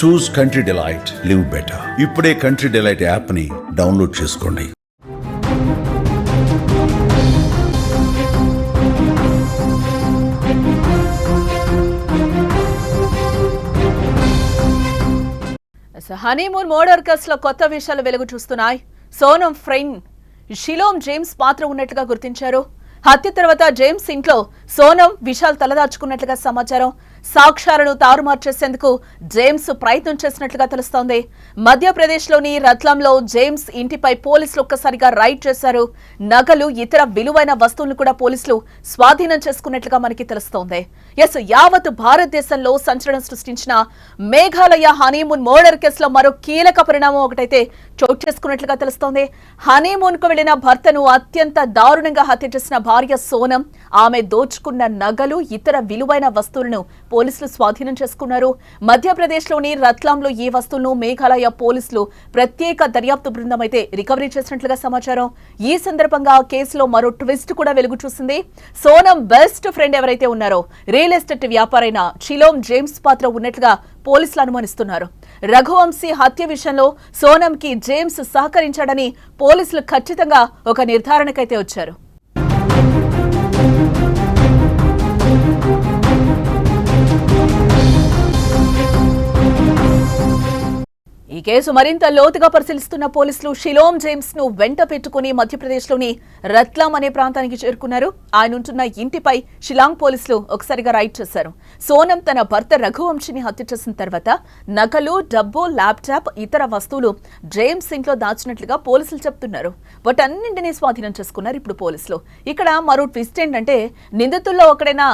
చూస్ country delight, live better. ఇప్పుడే country delight app ని download చేసుకోండి. హనీమూన్ మోడర్కస్ లో కొత్త విషయాలు వెలుగు చూస్తున్నాయి. సోనం ఫ్రెండ్ షిలోమ్ జేమ్స్ పాత్ర ఉన్నట్లుగా గుర్తించారు. హత్య తర్వాత జేమ్స్ ఇంట్లో సోనం విషయాలు తలదాచుకున్నట్లుగా సమాచారం. సాక్ష్యాలను తారుమారు చేసేందుకు జేమ్స్ ప్రయత్నం చేసినట్లుగా తెలుస్తోంది. మధ్యప్రదేశ్లోని రత్లంలో జేమ్స్ ఇంటిపై పోలీసులు ఒక్కసారిగా రైడ్ చేశారు. నగలు, ఇతర విలువైన వస్తువులను కూడా పోలీసులు స్వాధీనం చేసుకున్నట్లుగా మనకి తెలుస్తోంది. యావత్ భారతదేశంలో సంచలనం సృష్టించిన మేఘాలయ హనీమూన్ మర్డర్ కేసులో మరో కీలక పరిణామం ఒకటైతే చోటు చేసుకున్నట్లుగా తెలుస్తోంది. హనీమూన్ కు వెళ్లిన భర్తను అత్యంత దారుణంగా హత్య చేసిన భార్య సోనం, ఆమె దోచుకున్న నగలు, ఇతర విలువైన వస్తువులను పోలీసులు స్వాధీనం చేసుకున్నారు. మధ్యప్రదేశ్లోని రత్లాంలో ఈ వస్తువులను మేఘాలయ పోలీసులు ప్రత్యేక దర్యాప్తు బృందం అయితే రికవరీ చేసినట్లుగా సమాచారం. ఈ సందర్భంగా కేసులో మరో ట్విస్ట్ కూడా వెలుగు చూసింది. సోనం బెస్ట్ ఫ్రెండ్ ఎవరైతే ఉన్నారో రియల్ ఎస్టేట్ వ్యాపారైన షిలోమ్ జేమ్స్ పాత్ర ఉన్నట్లుగా పోలీసులు అనుమానిస్తున్నారు. రఘువంశీ హత్య విషయంలో సోనంకి జేమ్స్ సహకరించాడని పోలీసులు ఖచ్చితంగా ఒక నిర్ధారణకైతే వచ్చారు. ఈ కేసు మరింత లోతుగా పరిశీలిస్తున్న పోలీసులు షిలోమ్ జేమ్స్ ను వెంట పెట్టుకుని మధ్యప్రదేశ్లోని రత్లాం అనే ప్రాంతానికి చేరుకున్నారు. ఆయన ఉంటున్న ఇంటిపై షిలాంగ్ పోలీసులు ఒకసారిగా రైడ్ చేశారు. సోనం తన భర్త రఘువంశీని హత్య చేసిన తర్వాత నగలు, డబ్బు, ల్యాప్టాప్, ఇతర వస్తువులు జేమ్స్ ఇంట్లో దాచినట్లుగా పోలీసులు చెప్తున్నారు. వాటన్నింటినీ స్వాధీనం చేసుకున్నారు ఇప్పుడు పోలీసులు. ఇక్కడ మరో ట్విస్ట్ ఏంటంటే, నిందితుల్లో ఒకడైన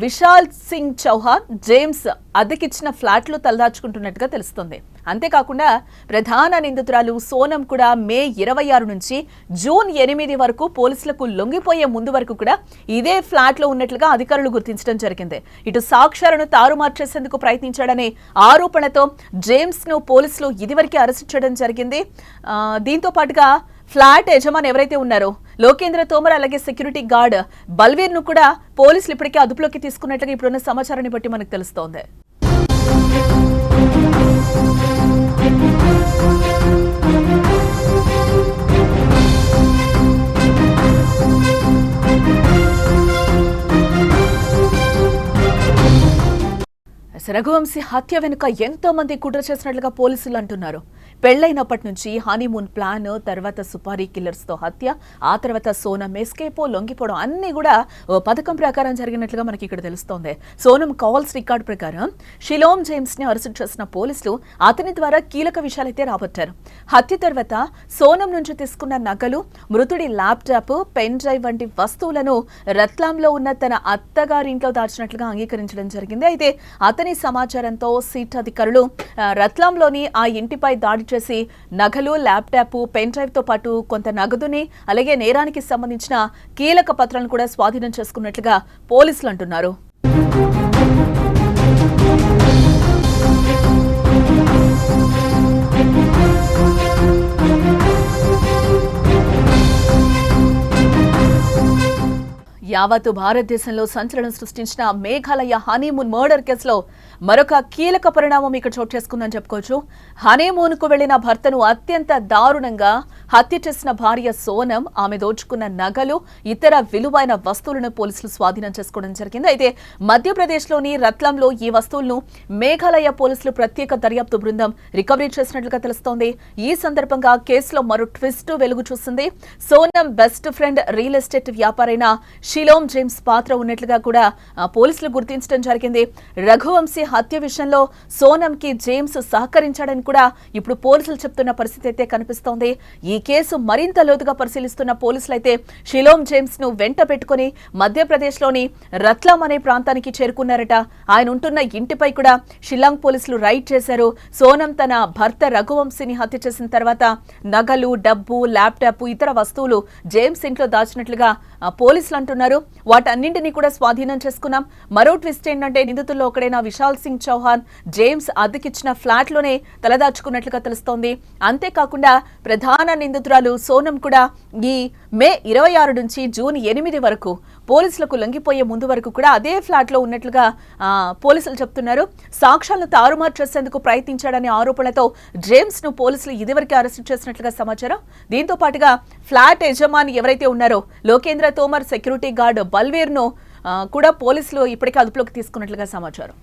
విశాల్ సింగ్ చౌహాన్ జేమ్స్ అద్దెకిచ్చిన ఫ్లాట్లో తలదాచుకుంటున్నట్టుగా తెలుస్తోంది. అంతేకాకుండా ప్రధాన నిందితురాలు సోనం కూడా మే 26 నుంచి జూన్ 8 వరకు పోలీసులకు లొంగిపోయే ముందు వరకు కూడా ఇదే ఫ్లాట్ లో ఉన్నట్లుగా అధికారులు గుర్తించడం జరిగింది. ఇటు సాక్ష్యాలను తారుమారు చేసేందుకు ప్రయత్నించాడనే ఆరోపణతో జేమ్స్ ను పోలీసులు ఇదివరకే అరెస్ట్ చేయడం జరిగింది. దీంతో పాటుగా ఫ్లాట్ యజమాని ఎవరైతే ఉన్నారో లోకేంద్ర తోమర్, అలాగే సెక్యూరిటీ గార్డ్ బల్వీర్ ను కూడా పోలీసులు ఇప్పటికే అదుపులోకి తీసుకున్నట్లుగా ఇప్పుడున్న సమాచారాన్ని బట్టి మనకు తెలుస్తోంది. రఘువంశీ హత్య వెనుక ఎంతో మంది కుట్ర చేసినట్లుగా పోలీసులు అంటున్నారు. పెళ్లైనప్పటి నుంచి హనీమూన్ ప్లాన్, తర్వాత సుపారీ కిల్లర్స్ తో హత్య, ఆ తర్వాత సోనం ఎస్కేపో, లొంగిపోవడం అన్ని కూడా ఓ పథకం ప్రకారం జరిగినట్లుగా మనకి ఇక్కడ తెలుస్తోంది. సోనం కాల్స్ రికార్డ్ ప్రకారం షిలోమ్ జేమ్స్ ని అరెస్ట్ చేసిన పోలీసులు అతని ద్వారా కీలక విషయాలైతే రాబట్టారు. హత్య తర్వాత సోనం నుంచి తీసుకున్న నగలు, మృతుడి ల్యాప్టాప్, పెన్ డ్రైవ్ వంటి వస్తువులను రత్లాంలో ఉన్న తన అత్తగారింట్లో దాచినట్లుగా అంగీకరించడం జరిగింది. అయితే అతని సమాచారంతో సిట్ అధికారులు రత్లాంలోని ఆ ఇంటిపై దాడి చేసి నగలు, ల్యాప్టాప్, పెన్ డ్రైవ్ తో పాటు కొంత నగదుని, అలాగే నేరానికి సంబంధించిన కీలక పత్రాలను కూడా స్వాధీనం చేసుకున్నట్లుగా పోలీసులు అంటున్నారు. యావత్ భారతదేశంలో సంచలనం సృష్టించిన మేఘాలయ హనీమూన్ మర్డర్ కేసులో మరొక కీలక పరిణామం ఇక్కడ చోటు చేసుకుందని చెప్పుకోవచ్చు. హనీమూన్ కు వెళ్లిన భర్తను అత్యంత దారుణంగా హత్య చేసిన భార్య సోనం, ఆమె దోచుకున్న నగలు, ఇతర విలువైన వస్తువులను పోలీసులు స్వాధీనం చేసుకోవడం జరిగింది. అయితే మధ్యప్రదేశ్లోని రత్లంలో ఈ వస్తువులను మేఘాలయ పోలీసులు ప్రత్యేక దర్యాప్తు బృందం రికవరీ చేసినట్లుగా తెలుస్తోంది. ఈ సందర్భంగా కేసులో మరో ట్విస్ట్ వెలుగు చూసింది. Sonam best friend real estate వ్యాపారైన షిలోమ్ జేమ్స్ పాత్ర ఉన్నట్లుగా కూడా పోలీసులు గుర్తించడం జరిగింది. రఘువంశీ హత్య విషయంలో సోనంకి జేమ్స్ సహకరించాడని కూడా ఇప్పుడు పోలీసులు చెప్తున్న పరిస్థితి అయితే కనిపిస్తోంది. ఈ కేసు మరింత లోతుగా పరిశీలిస్తున్న పోలీసులు అయితే షిలోమ్ జేమ్స్ ను వెంట పెట్టుకుని మధ్యప్రదేశ్లోని రత్లాం అనే ప్రాంతానికి చేరుకున్నారట. ఆయన ఉంటున్న ఇంటిపై కూడా షిల్లాంగ్ పోలీసులు రైడ్ చేశారు. సోనం తన భర్త రఘువంశీని హత్య చేసిన తర్వాత నగలు, డబ్బు, ల్యాప్టాప్, ఇతర వస్తువులు జేమ్స్ ఇంట్లో దాచినట్లుగా పోలీసులు అంటున్నారు. వాటన్నింటినీ కూడా స్వాధీనం చేసుకున్నాం. మరో ట్విస్ట్ ఏంటంటే నిందితుల్లో ఒకడైన విశాల్ సింగ్ చౌహాన్ జేమ్స్ అద్దెకిచ్చిన ఫ్లాట్ లోనే తలదాచుకున్నట్లుగా తెలుస్తోంది. అంతేకాకుండా ప్రధాన నిందితురాలు సోనం కూడా ఈ మే 26 నుంచి జూన్ 8 వరకు పోలీసులకు లొంగిపోయే ముందు వరకు కూడా అదే ఫ్లాట్ లో ఉన్నట్లుగా పోలీసులు చెప్తున్నారు. సాక్ష్యాలను తారుమారు చేసేందుకు ప్రయత్నించాడనే ఆరోపణలతో జేమ్స్ ను పోలీసులు ఇదివరకే అరెస్టు చేసినట్లుగా సమాచారం. దీంతో పాటుగా ఫ్లాట్ యజమాని ఎవరైతే ఉన్నారో లోకేంద్ర తోమర్ సెక్యూరిటీ గార్డ్ బల్వీర్ ను కూడా పోలీసులు ఇప్పటికే అదుపులోకి తీసుకున్నట్లుగా సమాచారం.